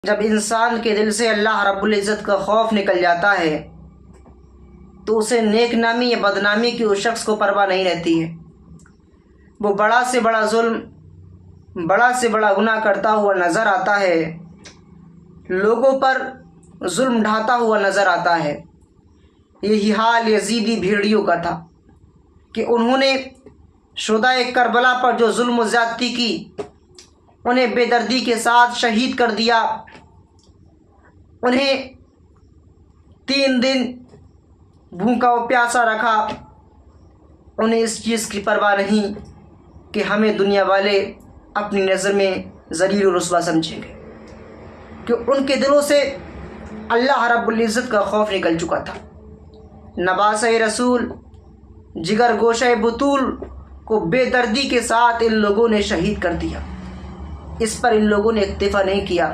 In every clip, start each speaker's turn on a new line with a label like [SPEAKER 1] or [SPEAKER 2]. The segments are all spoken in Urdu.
[SPEAKER 1] جب انسان کے دل سے اللہ رب العزت کا خوف نکل جاتا ہے تو اسے نیک نامی یا بدنامی کی اس شخص کو پرواہ نہیں رہتی ہے۔ وہ بڑا سے بڑا ظلم، بڑا سے بڑا گناہ کرتا ہوا نظر آتا ہے، لوگوں پر ظلم ڈھاتا ہوا نظر آتا ہے۔ یہی حال یزیدی بھیڑیوں کا تھا کہ انہوں نے شہدائے کربلا پر جو ظلم و زیادتی کی، انہیں بے دردی کے ساتھ شہید کر دیا۔ انہیں 3 دن بھوکا و پیاسا رکھا۔ انہیں اس چیز کی پرواہ نہیں کہ ہمیں دنیا والے اپنی نظر میں ذلیل و رسوا سمجھیں گے، کہ ان کے دلوں سے اللہ رب العزت کا خوف نکل چکا تھا۔ نواسہ رسول، جگر گوشہ بطول کو بے دردی کے ساتھ ان لوگوں نے شہید کر دیا۔ اس پر ان لوگوں نے اکتفا نہیں کیا،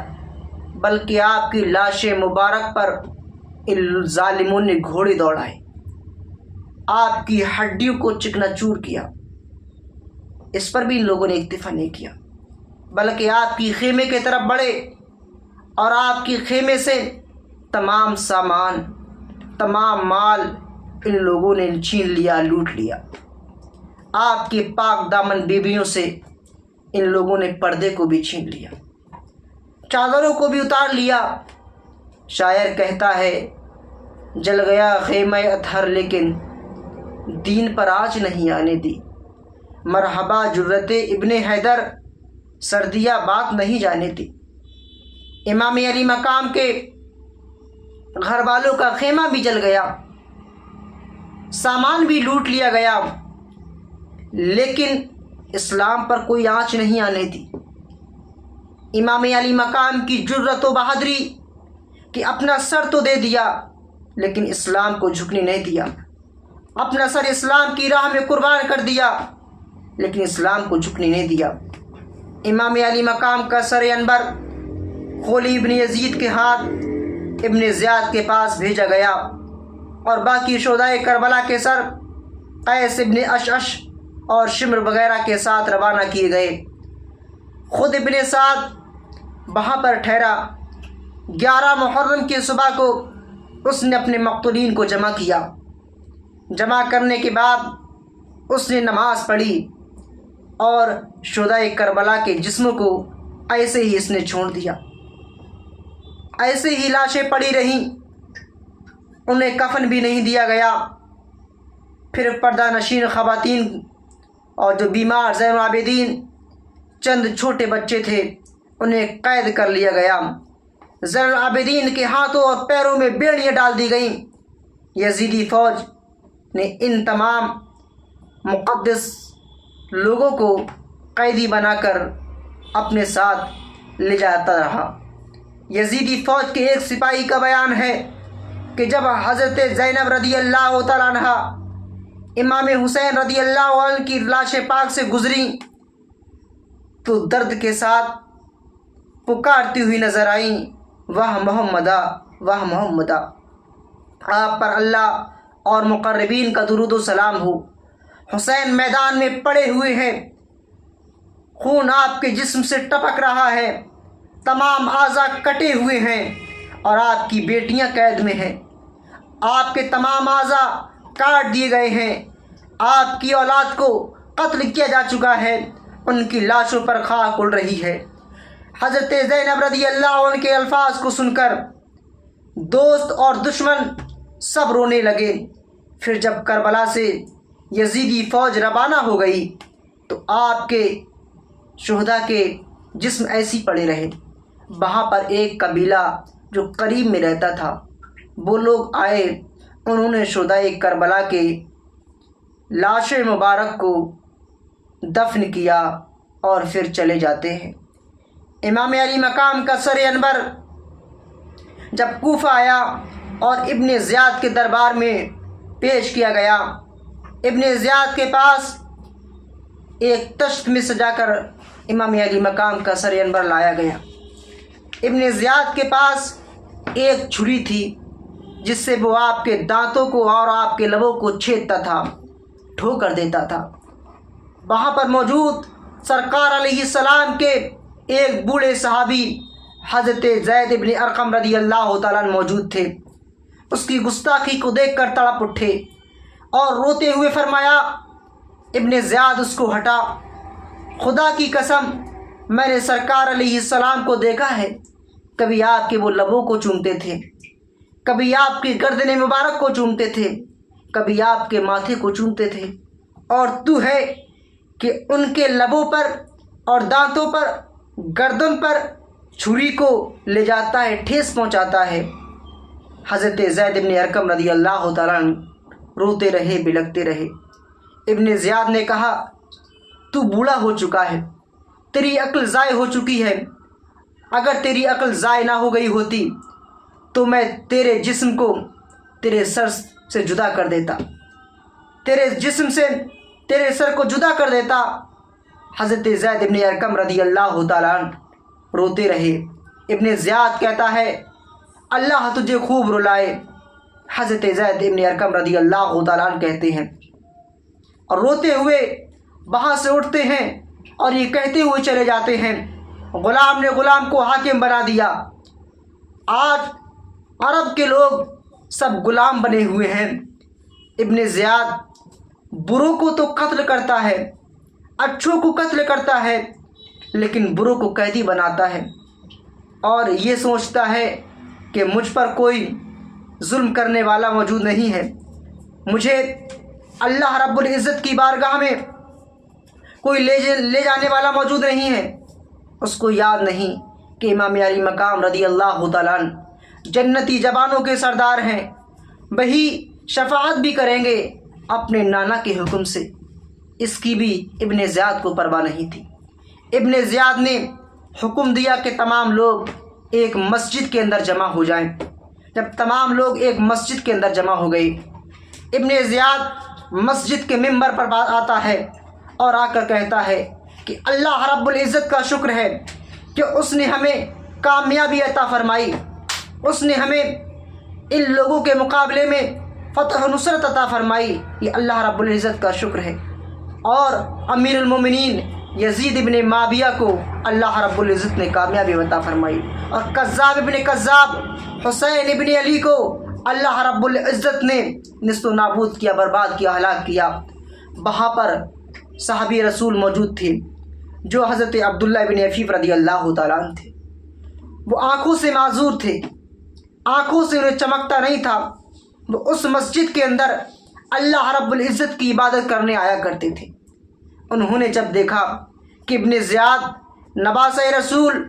[SPEAKER 1] بلکہ آپ کی لاش مبارک پر ان ظالموں نے گھوڑے دوڑائے، آپ کی ہڈیوں کو چکنا چور کیا۔ اس پر بھی ان لوگوں نے اکتفا نہیں کیا، بلکہ آپ کی خیمے کی طرف بڑھے اور آپ کی خیمے سے تمام سامان، تمام مال ان لوگوں نے چھین لیا، لوٹ لیا۔ آپ کی پاک دامن بیویوں سے ان لوگوں نے پردے کو بھی چھین لیا، چادروں کو بھی اتار لیا۔ شاعر کہتا ہے، جل گیا خیمہ اطہر لیکن دین پر آج نہیں آنے دی، مرحبا جرت ابن حیدر سردیہ بات نہیں جانے دی۔ امام علی مقام کے گھر والوں کا خیمہ بھی جل گیا، سامان بھی لوٹ لیا گیا، لیکن اسلام پر کوئی آنچ نہیں آنے دی۔ امام علی مقام کی جرت و بہادری کہ اپنا سر تو دے دیا لیکن اسلام کو جھکنے نہیں دیا، اپنا سر اسلام کی راہ میں قربان کر دیا لیکن اسلام کو جھکنے نہیں دیا۔ امام علی مقام کا سر انبر خولی ابن یزید کے ہاتھ ابن زیاد کے پاس بھیجا گیا اور باقی شہدائے کربلا کے سر قیس ابن اشعث اور شمر وغیرہ کے ساتھ روانہ کیے گئے۔ خود ابن سعد وہاں پر ٹھہرا۔ 11 محرم کی صبح کو اس نے اپنے مقتولین کو جمع کیا۔ جمع کرنے کے بعد اس نے نماز پڑھی اور شہدائے کربلا کے جسموں کو ایسے ہی اس نے چھوڑ دیا، ایسے ہی لاشیں پڑی رہیں، انہیں کفن بھی نہیں دیا گیا۔ پھر پردہ نشین خواتین اور جو بیمار زین العابدین چند چھوٹے بچے تھے انہیں قید کر لیا گیا۔ زین العابدین کے ہاتھوں اور پیروں میں بیڑیاں ڈال دی گئیں۔ یزیدی فوج نے ان تمام مقدس لوگوں کو قیدی بنا کر اپنے ساتھ لے جاتا رہا۔ یزیدی فوج کے ایک سپاہی کا بیان ہے کہ جب حضرت زینب رضی اللہ تعالیٰ عنہ امام حسین رضی اللہ عنہ کی لاش پاک سے گزریں تو درد کے ساتھ پکارتی ہوئی نظر آئیں، واہ محمدہ، واہ محمدہ۔ آپ پر اللہ اور مقربین کا درود و سلام ہو۔ حسین میدان میں پڑے ہوئے ہیں، خون آپ کے جسم سے ٹپک رہا ہے، تمام اعضاء کٹے ہوئے ہیں اور آپ کی بیٹیاں قید میں ہیں، آپ کے تمام اعضاء کاٹ دیے گئے ہیں، آپ کی اولاد کو قتل کیا جا چکا ہے، ان کی لاشوں پر خاک اڑ رہی ہے۔ حضرت زینب رضی اللہ عنہ کے الفاظ کو سن کر دوست اور دشمن سب رونے لگے۔ پھر جب کربلا سے یزیدی فوج روانہ ہو گئی تو آپ کے شہداء کے جسم ایسی پڑے رہے۔ وہاں پر ایک قبیلہ جو قریب میں رہتا تھا وہ لوگ آئے، انہوں نے شہدائے کربلا کے لاش مبارک کو دفن کیا اور پھر چلے جاتے ہیں۔ امام علی مقام کا سر انبر جب کوفہ آیا اور ابن زیاد کے دربار میں پیش کیا گیا، ابن زیاد کے پاس ایک تشت میں سجا کر امام علی مقام کا سر انبر لایا گیا۔ ابن زیاد کے پاس ایک چھری تھی جس سے وہ آپ کے دانتوں کو اور آپ کے لبوں کو چھیدتا تھا، ٹھوکر دیتا تھا۔ وہاں پر موجود سرکار علیہ السلام کے ایک بوڑھے صحابی حضرت زید ابن ارقم رضی اللہ تعالیٰ عنہ موجود تھے۔ اس کی گستاخی کو دیکھ کر تڑپ اٹھے اور روتے ہوئے فرمایا، ابن زیاد اس کو ہٹا، خدا کی قسم میں نے سرکار علیہ السلام کو دیکھا ہے، کبھی آپ کے وہ لبوں کو چومتے تھے، کبھی آپ کی گردن مبارک کو چومتے تھے، کبھی آپ کے ماتھے کو چومتے تھے، اور تو ہے کہ ان کے لبوں پر اور دانتوں پر، گردن پر چھری کو لے جاتا ہے، ٹھیس پہنچاتا ہے۔ حضرت زید بن ارقم رضی اللہ تعالیٰ عنہ روتے رہے، بلکتے رہے۔ ابن زیاد نے کہا، تو بوڑھا ہو چکا ہے، تیری عقل ضائع ہو چکی ہے، اگر تیری عقل ضائع نہ ہو گئی ہوتی تو میں تیرے جسم کو تیرے سر سے جدا کر دیتا، تیرے جسم سے تیرے سر کو جدا کر دیتا۔ حضرت زید ابن ارقم رضی اللہ تعالیٰ عنہ روتے رہے۔ ابن زیاد کہتا ہے، اللہ تجھے خوب رلائے۔ حضرت زید ابن ارقم رضی اللہ تعالیٰ عنہ کہتے ہیں، اور روتے ہوئے وہاں سے اٹھتے ہیں اور یہ کہتے ہوئے چلے جاتے ہیں، غلام نے غلام کو حاکم بنا دیا۔ آج عرب کے لوگ سب غلام بنے ہوئے ہیں۔ ابن زیاد بروں کو تو قتل کرتا ہے، اچھوں کو قتل کرتا ہے، لیکن بروں کو قیدی بناتا ہے، اور یہ سوچتا ہے کہ مجھ پر کوئی ظلم کرنے والا موجود نہیں ہے، مجھے اللہ رب العزت کی بارگاہ میں کوئی لے جانے والا موجود نہیں ہے۔ اس کو یاد نہیں کہ امام علی مقام رضی اللہ تعالیٰ عنہ جنتی جوانوں کے سردار ہیں، وہی شفاعت بھی کریں گے اپنے نانا کے حکم سے۔ اس کی بھی ابن زیاد کو پرواہ نہیں تھی۔ ابن زیاد نے حکم دیا کہ تمام لوگ ایک مسجد کے اندر جمع ہو جائیں۔ جب تمام لوگ ایک مسجد کے اندر جمع ہو گئے، ابن زیاد مسجد کے ممبر پر آتا ہے اور آ کر کہتا ہے کہ اللہ رب العزت کا شکر ہے کہ اس نے ہمیں کامیابی عطا فرمائی، اس نے ہمیں ان لوگوں کے مقابلے میں فتح و نصرت عطا فرمائی، یہ اللہ رب العزت کا شکر ہے۔ اور امیر المومنین یزید ابن معاویہ کو اللہ رب العزت نے کامیابی عطا فرمائی، اور کذاب ابن کذاب حسین ابن علی کو اللہ رب العزت نے نیست و نابود کیا، برباد کیا، ہلاک کیا۔ وہاں پر صحابی رسول موجود تھے جو حضرت عبداللہ ابن عفیف رضی اللہ تعالیٰ عنہ تھے۔ وہ آنکھوں سے معذور تھے، آنکھوں سے انہیں چمکتا نہیں تھا۔ وہ اس مسجد کے اندر اللہ رب العزت کی عبادت کرنے آیا کرتے تھے۔ انہوں نے جب دیکھا کہ ابن زیاد نواسۂ رسول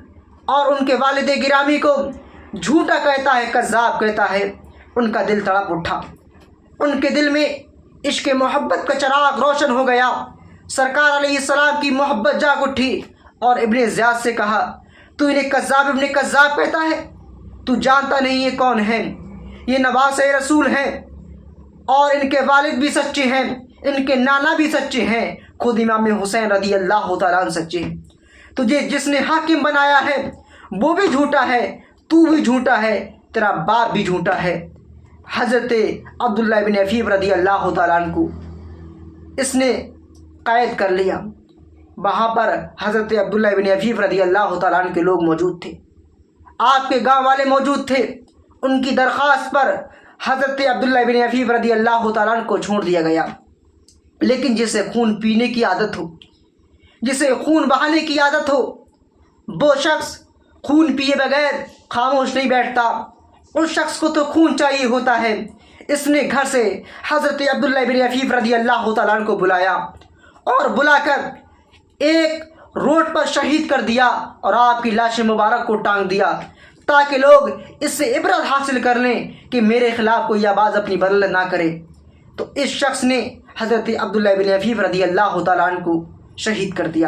[SPEAKER 1] اور ان کے والد گرامی کو جھوٹا کہتا ہے، کذاب کہتا ہے، ان کا دل تڑپ اٹھا، ان کے دل میں عشق محبت کا چراغ روشن ہو گیا۔ سرکار علیہ السلام کی محبت جاگ اٹھی اور ابن زیاد سے کہا، تو انہیں کذاب ابن کذاب کہتا ہے؟ تو جانتا نہیں یہ کون ہیں؟ یہ نواسۂ رسول ہیں، اور ان کے والد بھی سچے ہیں، ان کے نانا بھی سچے ہیں، خود امام حسین رضی اللہ تعالیٰ عنہ سچے ہیں۔ تجھے جس نے حاکم بنایا ہے وہ بھی جھوٹا ہے، تو بھی جھوٹا ہے، تیرا باپ بھی جھوٹا ہے۔ حضرت عبداللہ بن عفیف رضی اللہ تعالیٰ عنہ کو اس نے قید کر لیا۔ وہاں پر حضرت عبداللہ بن عفیف رضی اللہ تعالیٰ عنہ کے لوگ موجود تھے، آپ کے گاؤں والے موجود تھے۔ ان کی درخواست پر حضرت عبداللہ بن عفیف رضی اللہ تعالیٰ عنہ کو چھوڑ دیا گیا۔ لیکن جسے خون پینے کی عادت ہو، جسے خون بہانے کی عادت ہو، وہ شخص خون پیے بغیر خاموش نہیں بیٹھتا، اس شخص کو تو خون چاہیے ہوتا ہے۔ اس نے گھر سے حضرت عبداللہ بن عفیف رضی اللہ تعالیٰ عنہ کو بلایا اور بلا کر ایک روڈ پر شہید کر دیا اور آپ کی لاش مبارک کو ٹانگ دیا، تاکہ لوگ اس سے عبرت حاصل کر لیں کہ میرے خلاف کوئی آواز اپنی بلند نہ کرے۔ تو اس شخص نے حضرت عبداللہ بن عفیف رضی اللہ تعالیٰ عنہ کو شہید کر دیا۔